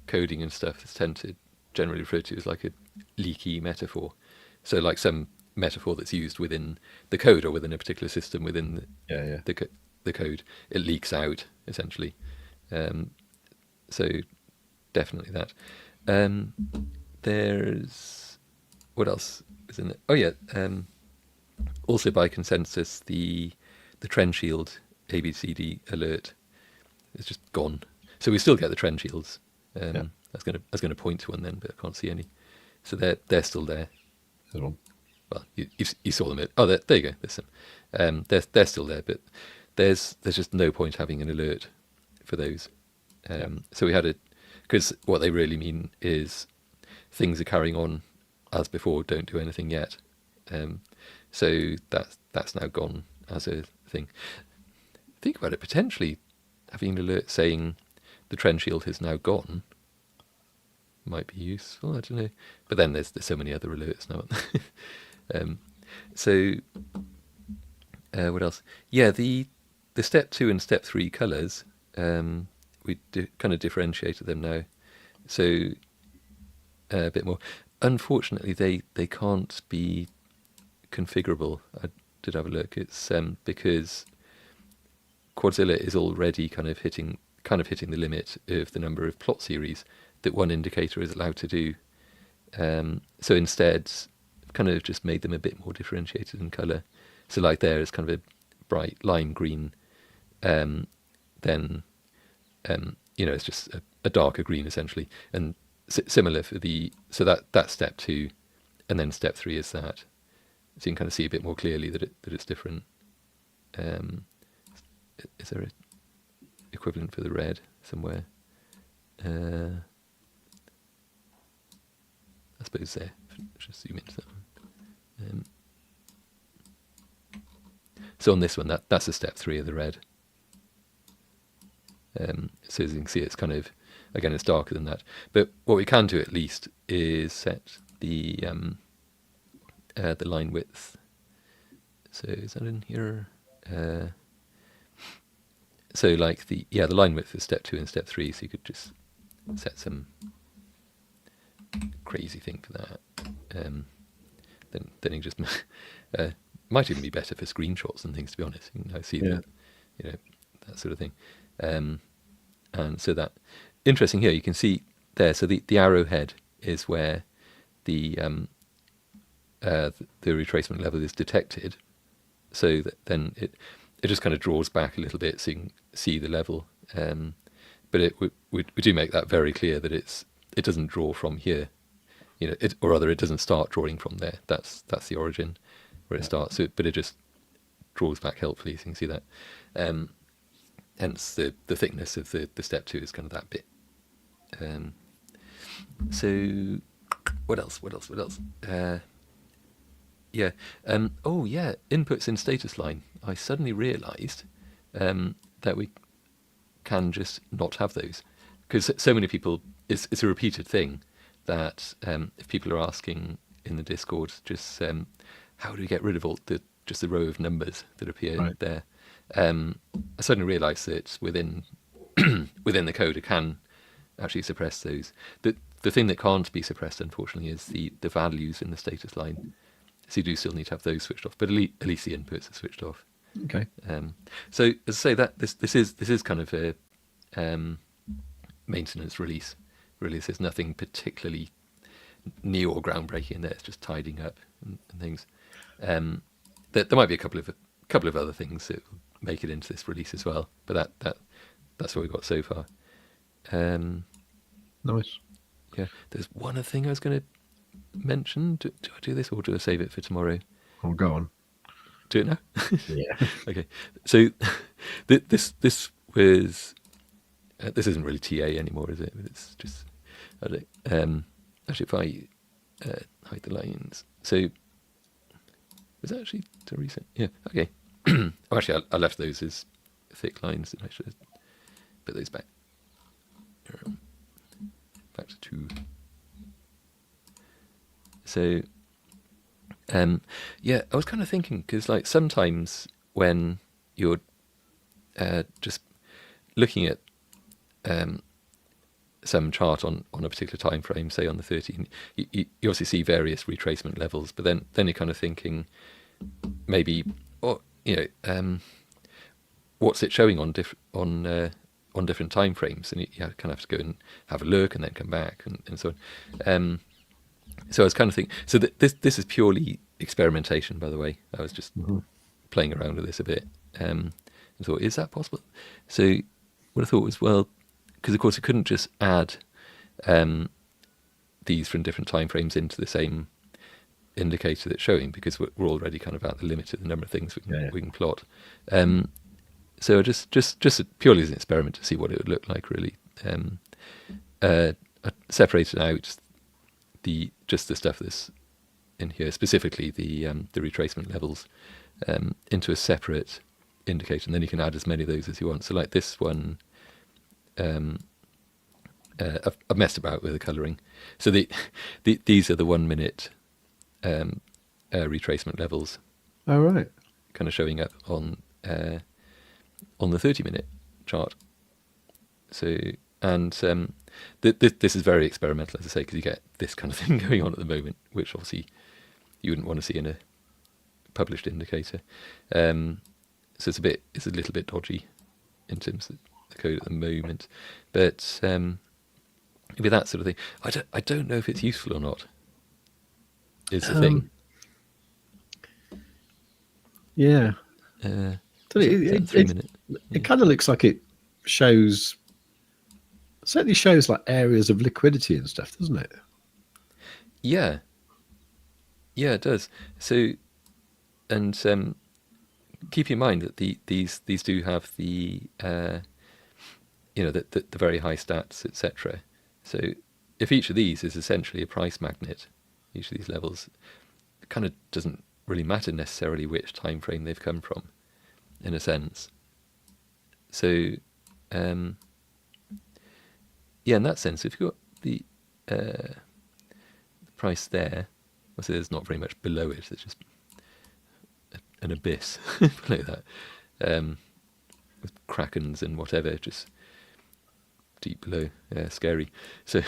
coding and stuff, it's tend to generally refer to as like a leaky metaphor. So like some metaphor that's used within the code or within a particular system within the code, it leaks out essentially. So definitely that. There's what else is in it? Oh yeah. Also by consensus, the trend shield ABCD alert is just gone. So we still get the trend shields. I was going to point to one then, but I can't see any. So they're still there. There's one. Well, you saw them. There you go. There's some. They're still there, but there's just no point having an alert for those. So we had because what they really mean is things are carrying on as before. Don't do anything yet. So that's now gone as a thing. Think about it. Potentially having an alert saying the trend shield has now gone might be useful. I don't know. But then there's so many other alerts now. What else? Yeah, the step 2 and step 3 colors, we kind of differentiated them now. So a bit more. Unfortunately, they can't be configurable. I did have a look. It's because Quadzilla is already kind of hitting the limit of the number of plot series that one indicator is allowed to do. So instead, I've kind of just made them a bit more differentiated in color. So like there is kind of a bright lime green, then it's just a darker green essentially, and similar for so that's step 2, and then step 3 is that. So you can kind of see a bit more clearly that it's different. Is there an equivalent for the red somewhere? I suppose there. Just zoom into that one. So on this one, that's a step 3 of the red. So as you can see, it's kind of, again, it's darker than that. But what we can do at least is set the line width. So is that in here? So like the line width is step 2 and step 3. So you could just set some crazy thing for that. Then you just might even be better for screenshots and things, to be honest. You can see that sort of thing. And so that interesting here, you can see there. So the arrowhead is where the retracement level is detected. So that then it just kind of draws back a little bit, so you can see the level. But we do make that very clear that it doesn't draw from here, or rather it doesn't start drawing from there. That's the origin where it starts. So, but it just draws back helpfully, so you can see that. Hence the thickness of the step 2 is kind of that bit. So what else? Inputs in status line. I suddenly realised that we can just not have those, because so many people, it's a repeated thing that if people are asking in the Discord, just how do we get rid of just the row of numbers that appear there? I suddenly realised that within the code, it can actually suppress those. The thing that can't be suppressed, unfortunately, is the values in the status line. So you do still need to have those switched off, but at least the inputs are switched off. Okay. So as I say, that this is kind of a maintenance release. Really, there's nothing particularly new or groundbreaking in there. It's just tidying up and things. There might be a couple of other things that will make it into this release as well, but that's what we've got so far. Nice. Yeah, there's one other thing I was going to mention. Do I do this, or do I save it for tomorrow? Oh, go on. Do it now? Yeah. Okay. So this was this isn't really TA anymore, is it? It's just actually if I hide the lines. So was that actually to reset? Yeah. Okay. Actually, I left those as thick lines, and I should put those back. Back to 2. So, I was kind of thinking, because like sometimes when you're just looking at some chart on a particular time frame, say on the 13, you obviously see various retracement levels, but then you're kind of thinking maybe, what's it showing on different time frames, and you kind of have to go and have a look and then come back and so on. So I was kind of thinking, so this is purely experimentation, by the way. I was just playing around with this a bit, and thought, is that possible? So what I thought was, well, because of course I couldn't just add these from different time frames into the same indicator that's showing, because we're already kind of at the limit of the number of things we can plot. So just purely as an experiment to see what it would look like, really. I separated out just the stuff that's in here, specifically the retracement levels, into a separate indicator, and then you can add as many of those as you want. So like this one, I've messed about with the colouring. So these are the 1 minute retracement levels, Oh, right. kind of showing up on the 30-minute chart. So, and this is very experimental, as I say, because you get this kind of thing going on at the moment, which obviously you wouldn't want to see in a published indicator. So it's a little bit dodgy in terms of the code at the moment, but with that sort of thing, I don't know if it's useful or not. Is the thing. Yeah. It 3 minute. It kind of looks like it certainly shows like areas of liquidity and stuff, doesn't it? Yeah, it does. So, and keep in mind that these do have the the very high stats, etc. So if each of these is essentially a price magnet, each of these levels, it kind of doesn't really matter necessarily which time frame they've come from, in a sense. So in that sense, if you've got the price there, so there's not very much below it, there's just an abyss below that, with krakens and whatever, just deep below, scary. So,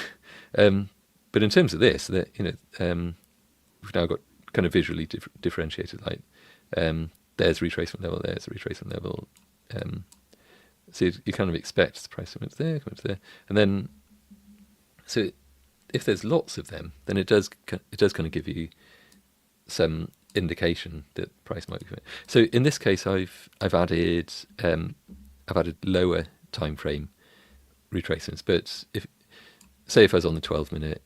but in terms of this, that we've now got kind of visually differentiated. Like, there's retracement level, there's a retracement level. So you kind of expect the price movements there, there, and then so if there's lots of them, then it does kind of give you some indication that price might be coming. So in this case, I've added lower time frame retracements, but if I was on the 12-minute,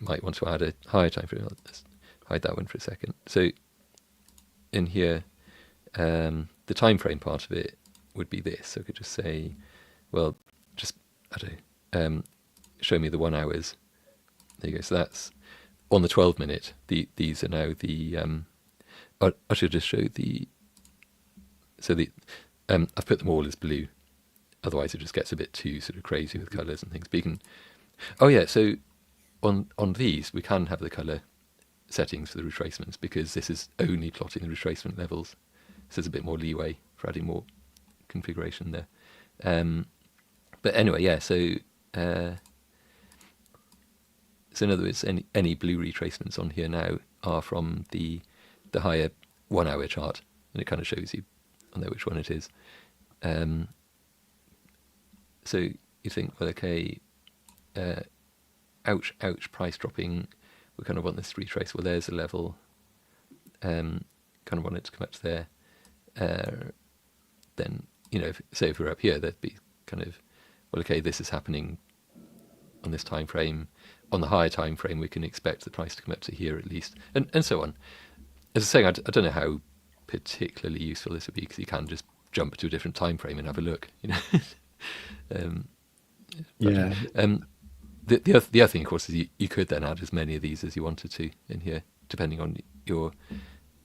might want to add a higher time frame. Let's hide that one for a second. So in here, the time frame part of it would be this. So I could just say, well, just show me the 1 hours. There you go. So that's on the 12-minute. These are now the. I should just show the. So I've put them all as blue. Otherwise, it just gets a bit too sort of crazy with colours and things. But you can. Oh yeah. So on these, we can have the colour settings for the retracements, because this is only plotting the retracement levels. So there's a bit more leeway for adding more configuration there. But anyway, yeah. So in other words, any blue retracements on here now are from the higher 1 hour chart, and it kind of shows you on there which one it is. So you think, well, okay, ouch, price dropping. We kind of want this to retrace. Well, there's a level. Kind of want it to come up to there. Then, if we're up here, there'd be kind of, well, okay, this is happening on this time frame. On the higher time frame, we can expect the price to come up to here at least, and so on. As I was saying, I don't know how particularly useful this would be, because you can just jump to a different time frame and have a look. Yeah. The other thing, of course, is you could then add as many of these as you wanted to in here, depending on your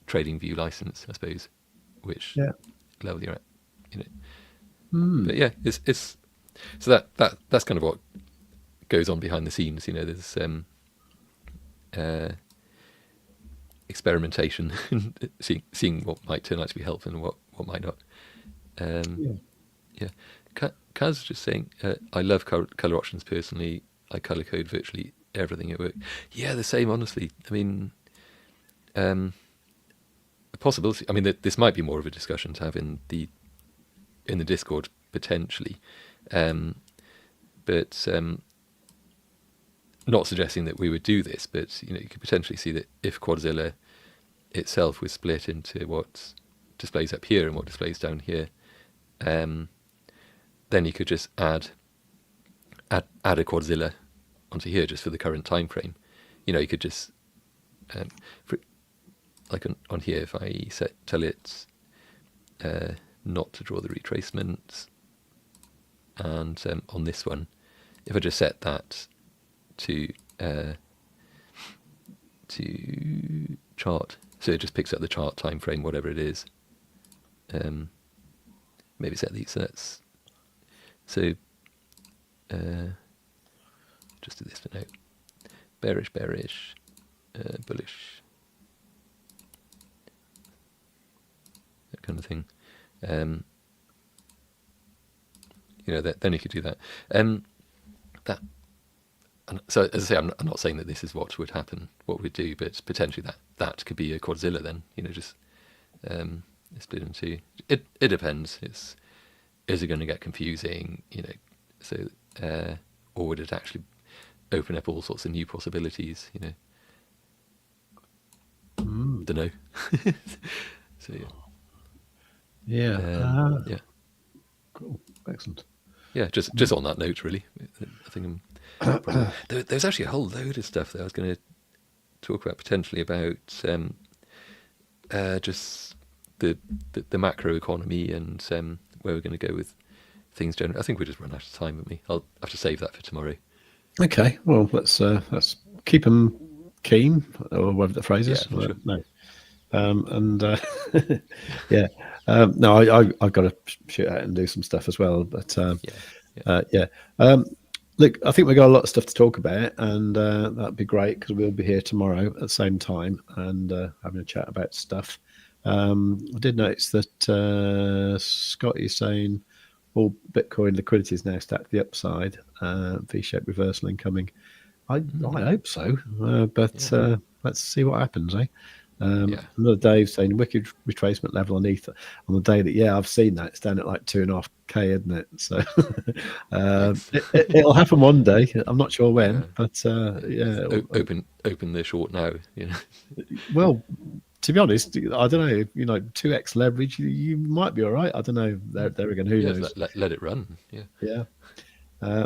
TradingView license, I suppose, which level you're at. But yeah, it's so that's kind of what goes on behind the scenes. There's experimentation, seeing what might turn out to be helpful and what might not. Yeah. Kaz was just saying, I love color options personally. I color code virtually everything at work. Yeah, the same, honestly. I mean, a possibility. I mean, this might be more of a discussion to have in the Discord potentially, but not suggesting that we would do this. But you could potentially see that if Quadzilla itself was split into what displays up here and what displays down here, then you could just add a Quadzilla onto here just for the current time frame. You could just like on here, if I tell it not to draw the retracements, and on this one, if I just set that to chart So it just picks up the chart time frame, whatever it is. Maybe set these. So just do this for now. Bearish, bullish. That kind of thing. Then you could do that. So as I say, I'm not saying that this is what would happen, what we'd do, but potentially that could be a Quadzilla then. Just split in two. It depends. Is it going to get confusing? So or would it actually open up all sorts of new possibilities? Don't know. So yeah. Cool, excellent. Yeah, just on that note, really. I think there's actually a whole load of stuff that I was going to talk about potentially about just the macro economy and where we're going to go with things generally. I think we just run out of time with me. I'll have to save that for tomorrow. Okay, well let's keep them keen, or whatever the phrase is. Yeah, sure. No. Yeah. No, I've got to shoot out and do some stuff as well. But look, I think we've got a lot of stuff to talk about, and that'd be great because we'll be here tomorrow at the same time and having a chat about stuff. I did notice that Scott is saying all Bitcoin liquidity is now stacked to the upside, V-shaped reversal incoming. I hope so, but let's see what happens, eh? Another Dave saying wicked retracement level on Ether on the day that I've seen that it's down at like 2.5k, isn't it? So it'll happen one day. I'm not sure when, but open the short now. Well, to be honest, I don't know. 2x leverage, you might be all right. I don't know. There again, who knows? Let it run. Yeah.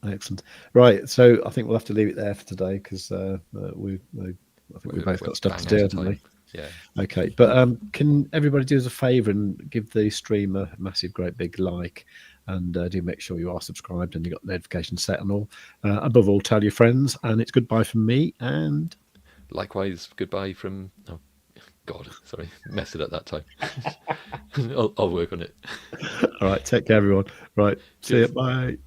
Excellent. Right, so I think we'll have to leave it there for today because I think we've both got stuff to do, haven't we? Yeah. Okay, but can everybody do us a favour and give the stream a massive, great big like, and do make sure you are subscribed and you got notifications set and all. Above all, tell your friends, and it's goodbye from me. And likewise, goodbye from. Oh, God, sorry, messed it up that time. I'll work on it. All right, take care, everyone. Right, see you. Bye.